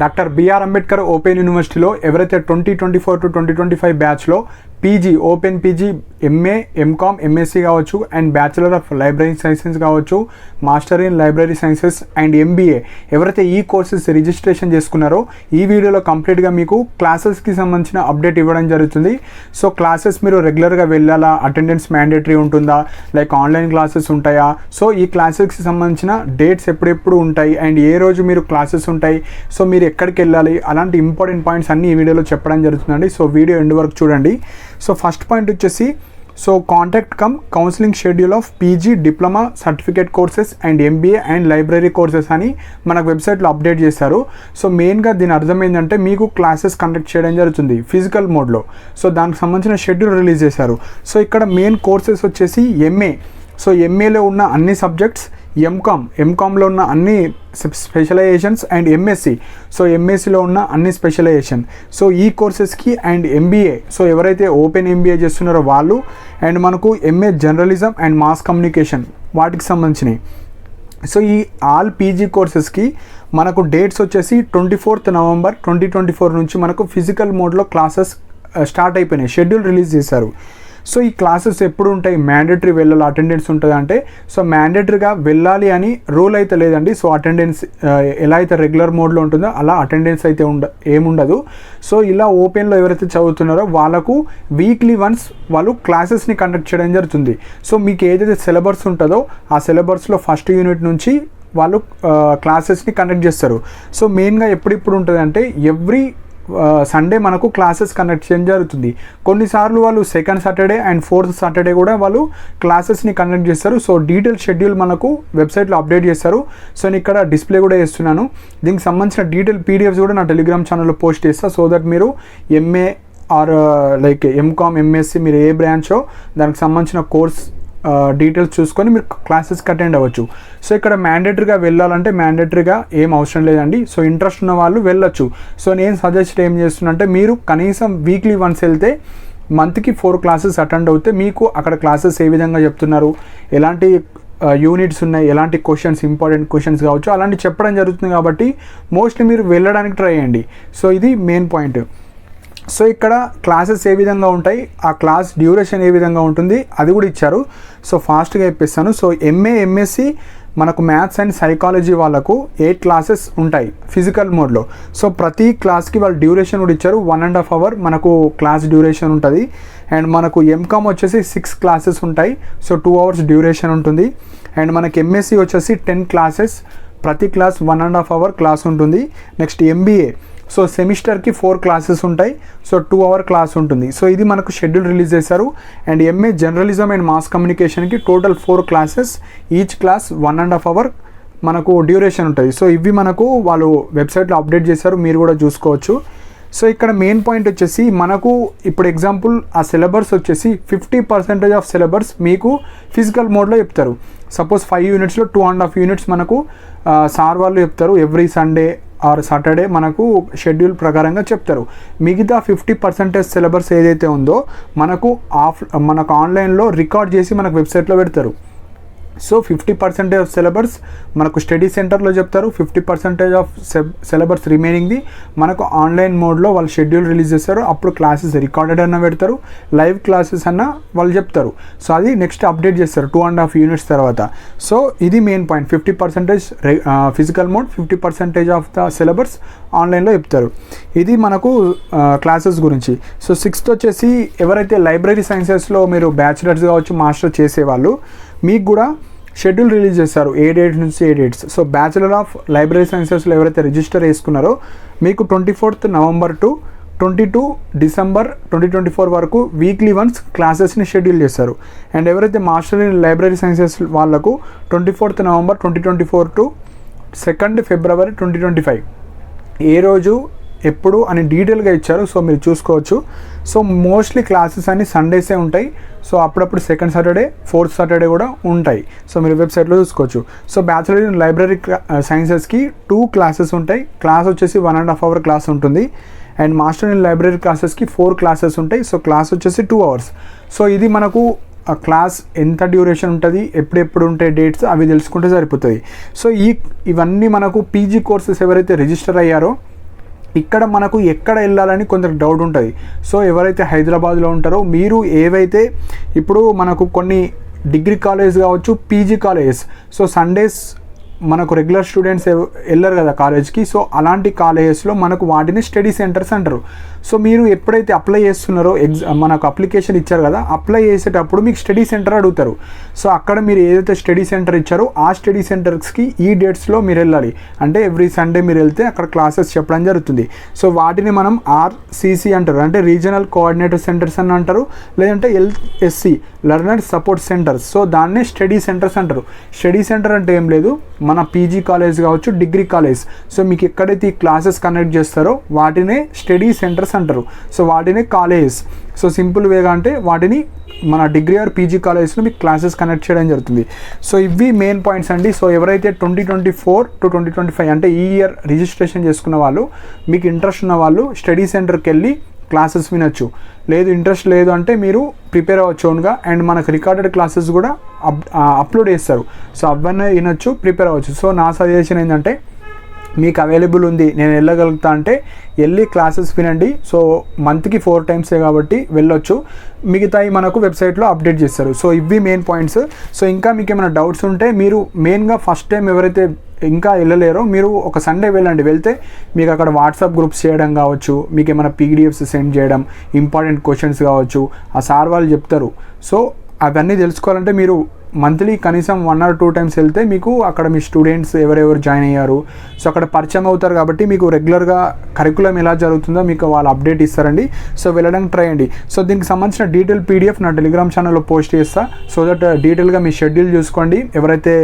Doctor BR Ambedkar open యూనివర్సిటీలో ఎవరైతే 2024 to 2025 బ్యాచ్లో PG open PG MA MCom MSc కావచ్చు and bachelor of library sciences కావచ్చు, master in library sciences and MBA ఎవరైతే ఈ కోర్సెస్ రిజిస్ట్రేషన్ చేసుకున్నారో ఈ వీడియోలో కంప్లీట్గా మీకు క్లాసెస్కి సంబంధించిన అప్డేట్ ఇవ్వడం జరుగుతుంది. సో క్లాసెస్ మీరు రెగ్యులర్గా వెళ్ళాలా, అటెండెన్స్ మ్యాండేటరీ ఉంటుందా, లైక్ ఆన్లైన్ క్లాసెస్ ఉంటాయా, సో ఈ క్లాసెస్కి సంబంధించిన డేట్స్ ఎప్పుడెప్పుడు ఉంటాయి అండ్ ఏ రోజు మీరు క్లాసెస్ ఉంటాయి, సో మీరు ఎక్కడికి వెళ్ళాలి, అలాంటి ఇంపార్టెంట్ పాయింట్స్ అన్ని ఈ వీడియోలో చెప్పడం జరుగుతుందండి. సో వీడియో ఎండ్ వరకు చూడండి. సో ఫస్ట్ పాయింట్ వచ్చేసి contact counselling schedule of PG diploma certificate courses and MBA and library courses అని మనకు వెబ్సైట్లో అప్డేట్ చేశారు. సో మెయిన్గా దీని అర్థం ఏంటంటే మీకు క్లాసెస్ కండక్ట్ చేయడం జరుగుతుంది ఫిజికల్ మోడ్లో. సో దానికి సంబంధించిన షెడ్యూల్ రిలీజ్ చేశారు. సో ఇక్కడ మెయిన్ కోర్సెస్ వచ్చేసి ఎంఏ, సో ఎంఏలో ఉన్న అన్ని సబ్జెక్ట్స్, ఎంకామ్లో ఉన్న అన్ని స్పెషలైజేషన్స్ అండ్ ఎంఎస్సి, సో ఎంఎస్సిలో ఉన్న అన్ని స్పెషలైజేషన్. సో ఈ కోర్సెస్కి అండ్ ఎంబీఏ, సో ఎవరైతే ఓపెన్ ఎంబీఏ చేస్తున్నారో వాళ్ళు, అండ్ మనకు MA journalism and mass communication వాటికి సంబంధించినవి. సో ఈ ఆల్ పీజీ కోర్సెస్కి మనకు డేట్స్ వచ్చేసి 24th November 2024 నుంచి మనకు ఫిజికల్ మోడ్లో క్లాసెస్ స్టార్ట్ అయిపోయినాయి, షెడ్యూల్ రిలీజ్ చేశారు. సో ఈ క్లాసెస్ ఎప్పుడు ఉంటాయి, మ్యాండేటరీ వెళ్ళాలి, అటెండెన్స్ ఉంటుంది అంటే, సో మ్యాండేటరీగా వెళ్ళాలి అని రూల్ అయితే లేదండి. సో అటెండెన్స్ ఎలా అయితే రెగ్యులర్ మోడ్లో ఉంటుందో అలా అటెండెన్స్ అయితే ఏముండదు. సో ఇలా ఓపెన్లో ఎవరైతే చదువుతున్నారో వాళ్ళకు వీక్లీ వన్స్ వాళ్ళు క్లాసెస్ని కండక్ట్ చేయడం జరుగుతుంది. సో మీకు ఏదైతే సిలబస్ ఉంటుందో ఆ సిలబస్లో ఫస్ట్ యూనిట్ నుంచి వాళ్ళు క్లాసెస్ని కండక్ట్ చేస్తారు. సో మెయిన్గా ఎప్పుడిప్పుడు ఉంటుంది అంటే ఎవ్రీ సండే మనకు క్లాసెస్ కండక్ట్ చేయడం జరుగుతుంది. కొన్నిసార్లు వాళ్ళు second Saturday and fourth Saturday కూడా వాళ్ళు క్లాసెస్ని కండక్ట్ చేస్తారు. సో డీటెయిల్ షెడ్యూల్ మనకు వెబ్సైట్లో అప్డేట్ చేస్తారు. సో నేను ఇక్కడ డిస్ప్లే కూడా చేస్తున్నాను. దీనికి సంబంధించిన డీటెయిల్ పీడిఎఫ్స్ కూడా నా టెలిగ్రామ్ ఛానల్లో పోస్ట్ చేస్తాను. సో దట్ మీరు MA or like M Com M Sc మీరు ఏ బ్రాంచో దానికి సంబంధించిన కోర్స్ డీటెయిల్స్ చూసుకొని మీరు క్లాసెస్కి అటెండ్ అవ్వచ్చు. సో ఇక్కడ మ్యాండేటరీగా వెళ్ళాలంటే మ్యాండేటరీగా ఏం అవసరం లేదండి. సో ఇంట్రెస్ట్ ఉన్న వాళ్ళు వెళ్ళొచ్చు. సో నేను సజెస్ట్ ఏం చేస్తున్నా అంటే మీరు కనీసం వీక్లీ వన్స్ వెళ్తే మంత్కి 4 క్లాసెస్ అటెండ్ అవుతే మీకు అక్కడ క్లాసెస్ ఏ విధంగా చెప్తున్నారు, ఎలాంటి యూనిట్స్ ఉన్నాయి, ఎలాంటి క్వశ్చన్స్ ఇంపార్టెంట్ క్వశ్చన్స్ కావచ్చు అలాంటి చెప్పడం జరుగుతుంది. కాబట్టి మోస్ట్లీ మీరు వెళ్ళడానికి ట్రై చేయండి. సో ఇది మెయిన్ పాయింట్. సో ఇక్కడ క్లాసెస్ ఏ విధంగా ఉంటాయి, ఆ క్లాస్ డ్యూరేషన్ ఏ విధంగా ఉంటుంది అది కూడా ఇచ్చారు. సో ఫాస్ట్గా చెప్పిస్తాను. సో ఎంఏ ఎంఎస్సి మనకు మ్యాథ్స్ అండ్ సైకాలజీ వాళ్ళకు 8 క్లాసెస్ ఉంటాయి ఫిజికల్ మోడ్లో. సో ప్రతి క్లాస్కి వాళ్ళు డ్యూరేషన్ కూడా ఇచ్చారు. 1.5 hour మనకు క్లాస్ డ్యూరేషన్ ఉంటుంది. అండ్ మనకు ఎంకామ్ వచ్చేసి 6 క్లాసెస్ ఉంటాయి. సో 2 hours డ్యూరేషన్ ఉంటుంది. అండ్ మనకి ఎంఎస్సి వచ్చేసి 10 క్లాసెస్, ప్రతి క్లాస్ 1.5 hour క్లాస్ ఉంటుంది. నెక్స్ట్ ఎంబీఏ, సో సెమిస్టర్కి 4 క్లాసెస్ ఉంటాయి. సో 2 hour క్లాస్ ఉంటుంది. సో ఇది మనకు షెడ్యూల్ రిలీజ్ చేశారు. And MA journalism and mass కమ్యూనికేషన్కి total 4 classes, each class 1.5 hour మనకు డ్యూరేషన్ ఉంటుంది. సో ఇవి మనకు వాళ్ళు వెబ్సైట్లో అప్డేట్ చేశారు, మీరు కూడా చూసుకోవచ్చు. సో ఇక్కడ మెయిన్ పాయింట్ వచ్చేసి మనకు ఇప్పుడు ఎగ్జాంపుల్ ఆ సిలబస్ వచ్చేసి 50% ఆఫ్ సిలబస్ మీకు ఫిజికల్ మోడ్లో చెప్తారు. సపోజ్ 5 యూనిట్స్లో 2.5 యూనిట్స్ మనకు సార్ వాళ్ళు చెప్తారు. ఎవ్రీ సండే ఆర్ సాటర్డే మనకు షెడ్యూల్ ప్రకారంగా చెప్తారు. మిగతా 50% సిలబస్ ఏదైతే ఉందో మనకు ఆన్లైన్లో రికార్డ్ చేసి మనకు వెబ్సైట్లో పెడతారు. సో 50% ఆఫ్ సిలబస్ మనకు స్టడీ సెంటర్లో చెప్తారు. 50% ఆఫ్ సిలబస్ రిమైనింగ్ది మనకు ఆన్లైన్ మోడ్లో వాళ్ళు షెడ్యూల్ రిలీజ్ చేస్తారు. అప్పుడు క్లాసెస్ రికార్డెడ్ అన్న పెడతారు, లైవ్ క్లాసెస్ అన్న వాళ్ళు చెప్తారు. సో అది నెక్స్ట్ అప్డేట్ చేస్తారు 2.5 యూనిట్స్ తర్వాత. సో ఇది main point. 50% physical mode, 50% of the syllabus ఆన్లైన్లో చెప్తారు. ఇది మనకు క్లాసెస్ గురించి. సో 6th వచ్చేసి ఎవరైతే లైబ్రరీ సైన్సెస్లో మీరు బ్యాచిలర్స్ కావచ్చు, మాస్టర్ చేసేవాళ్ళు మీకు కూడా షెడ్యూల్ రిలీజ్ చేస్తారు ఏ డేట్ నుంచి ఏ dates. So bachelor of library సైన్సెస్లో ఎవరైతే రిజిస్టర్ చేసుకున్నారో మీకు 24th November to 22 December 2024 వరకు వీక్లీ వన్స్ క్లాసెస్ని షెడ్యూల్ చేస్తారు. అండ్ ఎవరైతే మాస్టర్ ఇన్ లైబ్రరీ సైన్సెస్ వాళ్ళకు 24th November 2024 to 2nd February 2025 ఏ రోజు ఎప్పుడు అని డీటెయిల్గా ఇచ్చారు. సో మీరు చూసుకోవచ్చు. సో మోస్ట్లీ క్లాసెస్ అన్ని సండేసే ఉంటాయి. సో అప్పుడప్పుడు సెకండ్ సాటర్డే, ఫోర్త్ సాటర్డే కూడా ఉంటాయి. సో మీరు వెబ్సైట్లో చూసుకోవచ్చు. సో బ్యాచిలర్ ఇన్ లైబ్రరీ సైన్సెస్కి 2 క్లాసెస్ ఉంటాయి. క్లాస్ వచ్చేసి 1.5 hour క్లాస్ ఉంటుంది. అండ్ మాస్టర్ ఇన్ లైబ్రరీ క్లాసెస్కి 4 క్లాసెస్ ఉంటాయి. సో క్లాస్ వచ్చేసి 2 hours. సో ఇది మనకు ఆ క్లాస్ ఎంత డ్యూరేషన్ ఉంటుంది, ఎప్పుడెప్పుడు ఉంటాయి డేట్స్ అవి తెలుసుకుంటే సరిపోతుంది. సో ఇవన్నీ మనకు పీజీ కోర్సెస్ ఎవరైతే రిజిస్టర్ అయ్యారో ఇక్కడ మనకు ఎక్కడ వెళ్ళాలని కొందరికి డౌట్ ఉంటుంది. సో ఎవరైతే హైదరాబాద్లో ఉంటారో మీరు ఏవైతే ఇప్పుడు మనకు కొన్ని డిగ్రీ కాలేజ్ కావచ్చు, పీజీ కాలేజెస్, సో సండేస్ మనకు రెగ్యులర్ స్టూడెంట్స్ వెళ్ళరు కదా కాలేజ్కి. సో అలాంటి కాలేజెస్లో మనకు వాటిని స్టడీ సెంటర్స్ అంటారు. సో మీరు ఎప్పుడైతే అప్లై చేస్తున్నారో మనకు అప్లికేషన్ ఇచ్చారు కదా, అప్లై చేసేటప్పుడు మీకు స్టడీ సెంటర్ అడుగుతారు. సో అక్కడ మీరు ఏదైతే స్టడీ సెంటర్ ఇచ్చారో ఆ స్టడీ సెంటర్స్కి ఈ డేట్స్లో మీరు వెళ్ళాలి. అంటే ఎవ్రీ సండే మీరు వెళ్తే అక్కడ క్లాసెస్ చెప్పడం జరుగుతుంది. సో వాటిని మనం ఆర్సీసీ అంటారు, అంటే రీజనల్ కోఆర్డినేటర్ సెంటర్స్ అని అంటారు, లేదంటే LSC learner support centres. So దాన్నే స్టడీ సెంటర్స్ అంటారు. స్టడీ సెంటర్ అంటే ఏం లేదు, మన పీజీ కాలేజ్ కావచ్చు, డిగ్రీ కాలేజ్, సో మీకు ఎక్కడైతే ఈ క్లాసెస్ కండక్ట్ చేస్తారో వాటినే స్టడీ సెంటర్స్ అంటారు. సో వాటినే కాలేజెస్. సో సింపుల్ వేగా అంటే వాటిని మన డిగ్రీ ఆర్ పీజీ కాలేజ్లో మీకు క్లాసెస్ కనెక్ట్ చేయడం జరుగుతుంది. సో ఇవి మెయిన్ పాయింట్స్ అండి. సో ఎవరైతే 2024 to 2025 అంటే ఈ ఇయర్ రిజిస్ట్రేషన్ చేసుకున్న వాళ్ళు, మీకు ఇంట్రెస్ట్ ఉన్న వాళ్ళు స్టడీ సెంటర్కి వెళ్ళి క్లాసెస్ వినొచ్చు. లేదు ఇంట్రెస్ట్ లేదు అంటే మీరు ప్రిపేర్ అవ్వచ్చు ఓన్గా. అండ్ మనకు రికార్డెడ్ క్లాసెస్ కూడా అప్లోడ్ చేస్తారు. సో అవన్నీ వినొచ్చు, ప్రిపేర్ అవ్వచ్చు. సో నా సజెషన్ ఏంటంటే మీకు అవైలబుల్ ఉంది, నేను వెళ్ళగలుగుతా అంటే వెళ్ళి క్లాసెస్ వినండి. సో మంత్కి 4 times కాబట్టి వెళ్ళొచ్చు. మిగతాయి మనకు వెబ్సైట్లో అప్డేట్ చేస్తారు. సో ఇవి మెయిన్ పాయింట్స్. సో ఇంకా మీకు ఏమైనా డౌట్స్ ఉంటే మీరు మెయిన్గా ఫస్ట్ టైం ఎవరైతే ఇంకా వెళ్ళలేరో మీరు ఒక సండే వెళ్ళండి. వెళ్తే మీకు అక్కడ వాట్సాప్ గ్రూప్స్ చేయడం కావచ్చు, మీకు ఏమైనా పీడిఎఫ్స్ సెండ్ చేయడం, ఇంపార్టెంట్ క్వశ్చన్స్ కావచ్చు, ఆ సార్ వాళ్ళు చెప్తారు. సో అవన్నీ తెలుసుకోవాలంటే మీరు మంత్లీ కనీసం 1 or 2 times వెళ్తే మీకు అక్కడ మీ స్టూడెంట్స్ ఎవరెవరు జాయిన్ అయ్యారు, సో అక్కడ పరిచయం అవుతారు. కాబట్టి మీకు రెగ్యులర్గా కరికులం ఎలా జరుగుతుందో మీకు వాళ్ళు అప్డేట్ ఇస్తారండి. సో వెళ్ళడానికి ట్రై అండి. సో దీనికి సంబంధించిన డీటెయిల్ పీడిఎఫ్ నా టెలిగ్రామ్ ఛానల్లో పోస్ట్ చేస్తా. సో దట్ డీటెయిల్గా మీ షెడ్యూల్ చూసుకోండి. ఎవరైతే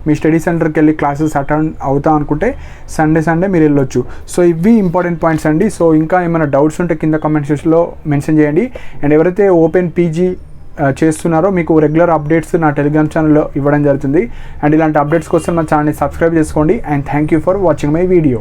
మీ స్టడీ సెంటర్కి వెళ్ళి క్లాసెస్ అటెండ్ అవుతా అనుకుంటే సండే మీరు వెళ్ళొచ్చు. సో ఇవి ఇంపార్టెంట్ పాయింట్స్ అండి. సో ఇంకా ఏమైనా డౌట్స్ ఉంటే కింద కామెంట్ సెక్షన్లో మెన్షన్ చేయండి. అండ్ ఎవరైతే ఓపెన్ పీజీ చేస్తున్నారో మీకు రెగ్యులర్ అప్డేట్స్ నా టెలిగ్రామ్ ఛానల్లో ఇవ్వడం జరుగుతుంది. అండ్ ఇలాంటి అప్డేట్స్ కోసం నా ఛానల్ని సబ్స్క్రైబ్ చేసుకోండి. And thank you for watching my video.